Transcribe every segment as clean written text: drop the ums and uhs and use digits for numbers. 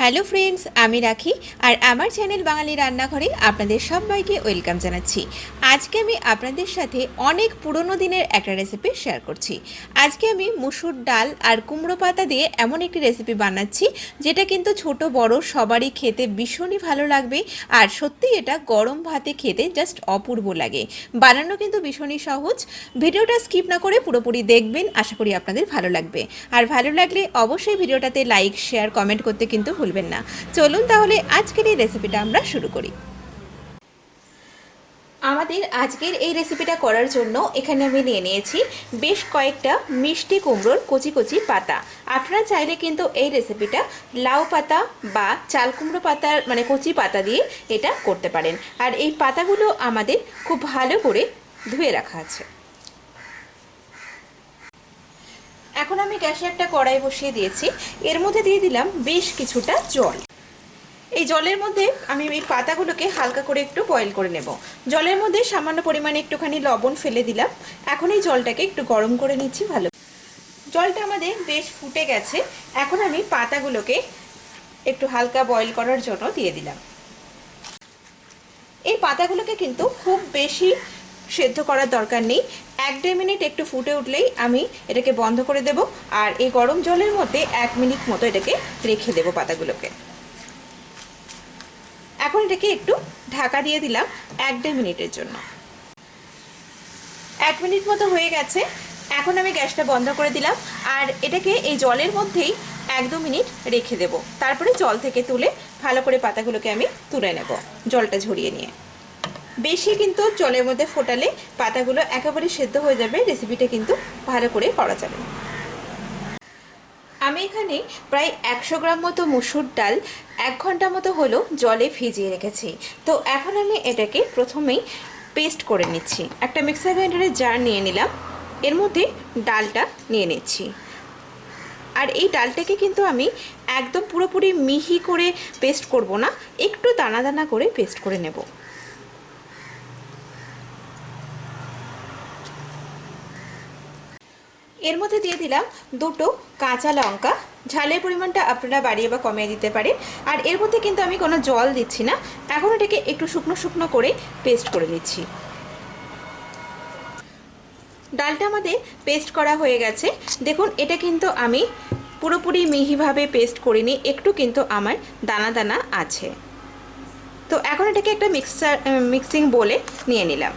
Hello friends, আমি রাখি আর আমার চ্যানেল বাঙালি রান্নাঘরে আপনাদের সবাইকে ওয়েলকাম জানাচ্ছি। আজকে আমি আপনাদের সাথে অনেক পুরনো দিনের একটা রেসিপি শেয়ার করছি। আজকে আমি মুসুর ডাল আর কুমড়ো পাতা দিয়ে এমন একটি রেসিপি বানাচ্ছি যেটা কিন্তু ছোট বড় সবারই খেতে ভীষণই ভালো লাগবে। আর সত্যি এটা গরম ভাতে খেতে জাস্ট অপূর্ব লাগে। বানানো কিন্তু ভীষণই সহজ। ভিডিওটা স্কিপ না করে পুরোপুরি দেখবেন, আশা করি আপনাদের ভালো লাগবে। আর ভালো লাগলে অবশ্যই ভিডিওটাতে লাইক শেয়ার কমেন্ট করতে কিন্তু ভুলবেন না। চলুন তাহলে আজকের এই রেসিপিটা আমরা শুরু করি। আমাদের আজকের এই রেসিপিটা করার জন্য এখানে আমি নিয়ে নিয়েছি বেশ কয়েকটা মিষ্টি কুমড়োর কচি কচি পাতা। আপনারা চাইলে কিন্তু এই রেসিপিটা লাউ পাতা বা চাল কুমড়ো পাতার কচি পাতা দিয়ে এটা করতে পারেন। আর এই পাতাগুলো আমাদের খুব ভালো করে ধুয়ে রাখা আছে। এখন আমি গ্যাসে একটা কড়াই বসিয়ে দিয়েছি, এর মধ্যে দিয়ে দিলাম বেশ কিছুটা জল। এই জলের মধ্যে আমি এই পাতাগুলোকে হালকা করে একটু বয়েল করে নেব। জলের মধ্যে সামান্য পরিমাণে একটুখানি লবণ ফেলে দিলাম। এখন এই জলটাকে একটু গরম করে নিচ্ছি ভালো। জলটা আমাদের বেশ ফুটে গেছে। এখন আমি পাতাগুলোকে একটু হালকা বয়েল করার জন্য দিয়ে দিলাম। এই পাতাগুলোকে কিন্তু খুব বেশি সেদ্ধ করার দরকার নেই, 1-1.5 মিনিট একটু ফুটে উঠলেই আমি এটাকে বন্ধ করে দেব। আর এই গরম জলের মধ্যে 1 মিনিট মতো এটাকে রেখে দেব পাতাগুলোকে। এখন এটাকে একটু ঢাকা দিয়ে দিলাম 1-1.5 মিনিটের জন্য। 1 মিনিট মতো হয়ে গেছে। এখন আমি গ্যাসটা বন্ধ করে দিলাম আর এটাকে এই জলের মধ্যেই 1-2 মিনিট রেখে দেব। তারপরে জল থেকে তুলে ভালো করে পাতাগুলোকে আমি তুলে নেব জলটা ঝরিয়ে নিয়ে। বেশি কিন্তু জলের মধ্যে ফোটালে পাতাগুলো একেবারে সেদ্ধ হয়ে যাবে, রেসিপিটা কিন্তু ভালো করে করা যাবে না। আমি এখানে প্রায় 100 গ্রাম মতো মুসুর ডাল 1 ঘন্টা মতো হলো জলে ভিজিয়ে রেখেছি। তো এখন আমি এটাকে প্রথমেই পেস্ট করে নিচ্ছি। একটা মিক্সার গ্রাইন্ডারের জার নিয়ে নিলাম, এর মধ্যে ডালটা নিয়ে নিচ্ছি। আর এই ডালটাকে কিন্তু আমি একদম পুরোপুরি মিহি করে পেস্ট করব না, একটু দানা দানা করে পেস্ট করে নেব। এর মধ্যে দিয়ে দিলাম 2টো কাঁচা লঙ্কা। ঝালের পরিমাণটা আপনারা বাড়িয়ে বা কমিয়ে দিতে পারেন। আর এর মধ্যে কিন্তু আমি কোনো জল দিচ্ছি না, এখন এটাকে একটু শুকনো শুকনো করে পেস্ট করে নিচ্ছি। ডালটা আমাদের পেস্ট করা হয়ে গেছে। দেখুন এটা কিন্তু আমি পুরোপুরি মিহিভাবে পেস্ট করিনি, একটু কিন্তু আমার দানা দানা আছে। তো এখন এটাকে একটা মিক্সিং বোলে নিয়ে নিলাম।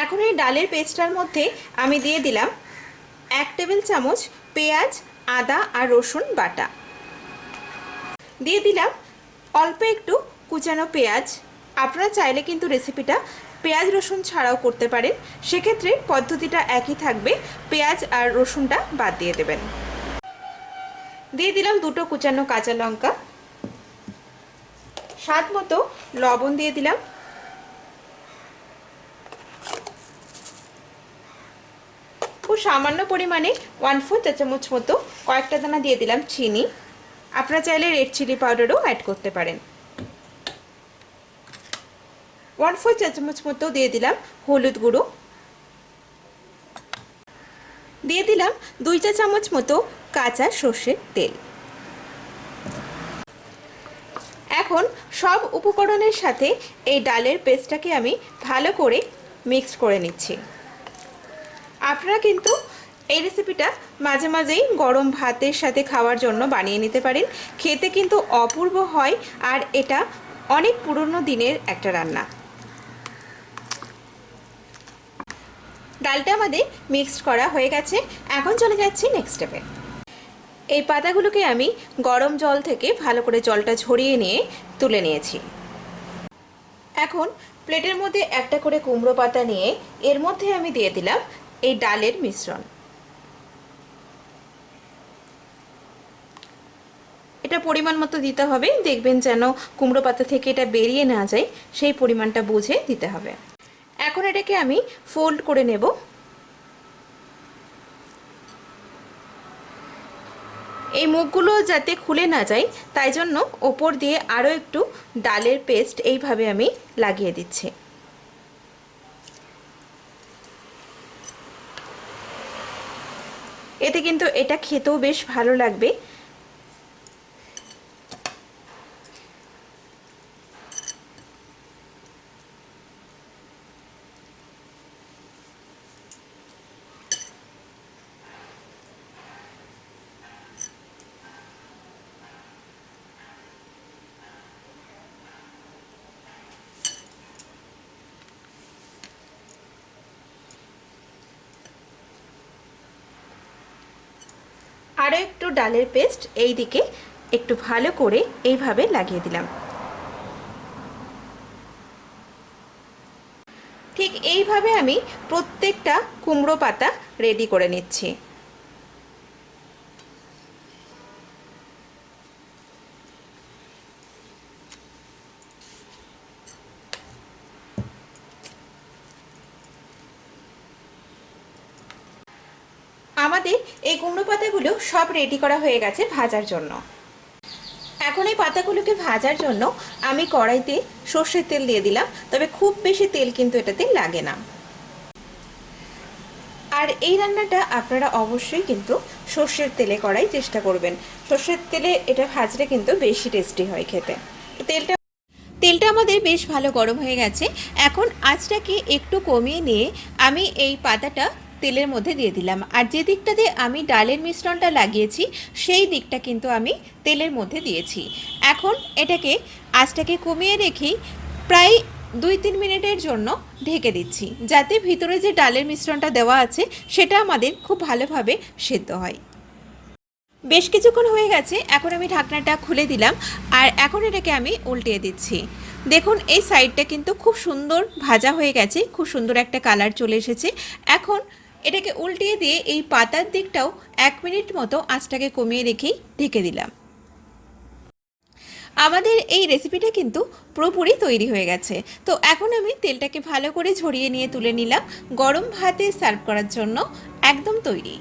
এখন এই ডালের পেস্টটার মধ্যে আমি দিয়ে দিলাম 1 টেবিল চামচ পেঁয়াজ, আদা আর রসুন বাটা। দিয়ে দিলাম অল্প একটু কুচানো পেঁয়াজ। আপনারা চাইলে কিন্তু রেসিপিটা পেঁয়াজ রসুন ছাড়াও করতে পারেন, সেক্ষেত্রে পদ্ধতিটা একই থাকবে, পেঁয়াজ আর রসুনটা বাদ দিয়ে দেবেন। দিয়ে দিলাম 2টো কুচানো কাঁচা লঙ্কা, স্বাদ মতো লবণ দিয়ে দিলাম, খুব সামান্য পরিমাণে 1/4 চা চামচ মতো কয়েকটা দানা দিয়ে দিলাম চিনি। আপনারা চাইলে রেড চিলি পাউডারও অ্যাড করতে পারেন। 1/4 চা চামচ মতো দিয়ে দিলাম হলুদ গুঁড়ো। দিয়ে দিলাম 2 চা চামচ মতো কাঁচা সর্ষের তেল। এখন সব উপকরণের সাথে এই ডালের পেস্টটাকে আমি ভালো করে মিক্সড করে নিচ্ছি। আপনারা কিন্তু এই রেসিপিটা মাঝে মাঝেই গরম ভাতের সাথে খাওয়ার জন্য বানিয়ে নিতে পারেন, খেতে কিন্তু অপূর্ব হয়। আর এটা অনেক পুরনো দিনের একটা রান্না। ডালটা আমাদের মিক্সড করা হয়ে গেছে, এখন চলে যাচ্ছি নেক্সট স্টেপে। এই পাতাগুলোকে আমি গরম জল থেকে ভালো করে জলটা ঝরিয়ে নিয়ে তুলে নিয়েছি। এখন প্লেটের মধ্যে একটা করে কুমড়ো পাতা নিয়ে এর মধ্যে আমি দিয়ে দিলাম এই ডালের মিশ্রণ। এটা পরিমাণ মতো দিতে হবে, দেখবেন যেন কুমড়ো পাতা থেকে এটা বেরিয়ে না যায়, সেই পরিমাণটা বুঝে দিতে হবে। এখন এটাকে আমি ফোল্ড করে নেব। এই মুখগুলো যাতে খুলে না যায় তাই জন্য ওপর দিয়ে আরও একটু ডালের পেস্ট এইভাবে আমি লাগিয়ে দিচ্ছি। এতে কিন্তু এটা খেতেও বেশ ভালো লাগবে। আরও একটু ডালের পেস্ট এই দিকে একটু ভালো করে এইভাবে লাগিয়ে দিলাম। ঠিক এইভাবে আমি প্রত্যেকটা কুমড়ো পাতা রেডি করে নিচ্ছি। আমাদের এই কুমড়ো পাতাগুলো সব রেডি করা হয়ে গেছে ভাজার জন্য। এখন এই পাতাগুলোকে ভাজার জন্য আমি কড়াইতে সর্ষের তেল দিয়ে দিলাম, তবে খুব বেশি তেল কিন্তু এটাতে লাগে না। আর এই রান্নাটা আপনারা অবশ্যই কিন্তু সর্ষের তেলে করাই চেষ্টা করবেন। সর্ষের তেলে এটা ভাজলে কিন্তু বেশি টেস্টি হয় খেতে। তেলটা আমাদের বেশ ভালো গরম হয়ে গেছে। এখন আঁচটাকে একটু কমিয়ে নিয়ে আমি এই পাতাটা তেলের মধ্যে দিয়ে দিলাম। আর যে দিকটাতে আমি ডালের মিশ্রণটা লাগিয়েছি সেই দিকটা কিন্তু আমি তেলের মধ্যে দিয়েছি। এখন এটাকে আঁচটাকে কমিয়ে রেখেই প্রায় 2-3 মিনিটের জন্য ঢেকে দিচ্ছি, যাতে ভিতরে যে ডালের মিশ্রণটা দেওয়া আছে সেটা আমাদের খুব ভালোভাবে সেদ্ধ হয়। বেশ কিছুক্ষণ হয়ে গেছে, এখন আমি ঢাকনাটা খুলে দিলাম আর এখন এটাকে আমি উল্টিয়ে দিচ্ছি। দেখুন এই সাইডটা কিন্তু খুব সুন্দর ভাজা হয়ে গেছে, খুব সুন্দর একটা কালার চলে এসেছে। এখন এটাকে উল্টিয়ে দিয়ে এই পাতার দিকটাও 1 মিনিট মতো আঁচটাকে কমিয়ে রেখেই ঢেকে দিলাম। আমাদের এই রেসিপিটা কিন্তু পুরোপুরি তৈরি হয়ে গেছে। তো এখন আমি তেলটাকে ভালো করে ঝরিয়ে নিয়ে তুলে নিলাম। গরম ভাতে সার্ভ করার জন্য একদম তৈরি।